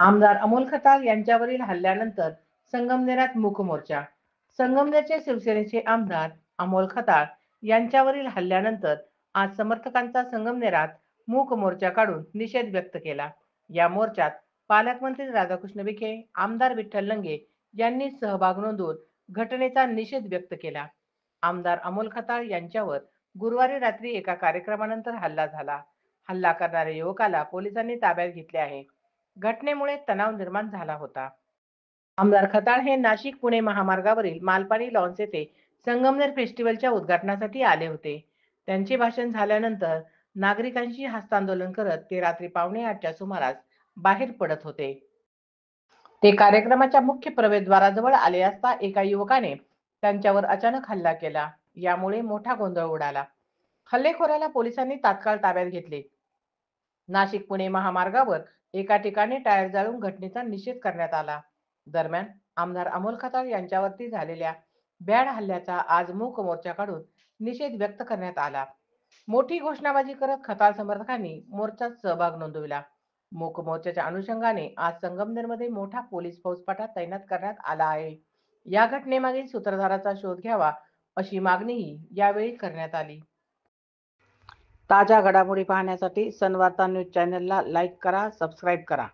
आमदार अमोल खताळ यांच्यावरील हल्ल्यानंतर संगमनेरात मूक मोर्चा. संगमनेरचे शिवसेनेचे आमदार अमोल खताळ यांच्यावरील हल्ल्यानंतर आज समर्थकांचा संगमनेरात मूक मोर्चा काढून निषेध व्यक्त केला. या मोर्चात पालकमंत्री राधाकृष्ण विखे, आमदार विठ्ठल लंगे यांनी सहभाग नोंदवून घटनेचा निषेध व्यक्त केला. आमदार अमोल खताळ यांच्यावर गुरुवारी रात्री एका कार्यक्रमानंतर हल्ला झाला. हल्ला करणाऱ्या युवकाला पोलिसांनी ताब्यात घेतले आहे. घटनेमुळे तणाव निर्माण झाला होता. आमदार खताळ हे नाशिक पुणे महामार्गावरील मालपाणी लॉन्स येथे संगमनेर फेस्टिवलच्या उद्घाटनासाठी आले होते. त्यांचे भाषण झाल्यानंतर नागरिकांशी हस्तांदोलन करत ते रात्री 7:45च्या सुमारास बाहेर पडत होते. ते कार्यक्रमाच्या मुख्य प्रवेशद्वाराजवळ आले असता एका युवकाने त्यांच्यावर अचानक हल्ला केला. यामुळे मोठा गोंधळ उडाला. हल्लेखोराला पोलिसांनी तात्काळ ताब्यात घेतले. नाशिक पुणे महामार्गावर एका ठिकाणी टायर जाळून घटनेचा निषेध करण्यात आला. दरम्यान आमदार अमोल खताळ यांच्यावरती झालेल्या भ्याड हल्ल्याचा आज मूक मोर्चा काढून निषेध व्यक्त करण्यात आला. मोठी घोषणाबाजी करत खताळ समर्थकांनी मोर्चात सहभाग नोंदविला. मूक मोर्चाच्या अनुषंगाने आज संगमनेरमध्ये मोठा पोलीस फौजफाटा तैनात करण्यात आला आहे. या घटनेमागील सूत्रधाराचा शोध घ्यावा अशी मागणीही यावेळी करण्यात आली. ताज्या घडामोडी पाहण्यासाठी सनवार्ता न्यूज चॅनलला लाईक करा, सबस्क्राईब करा.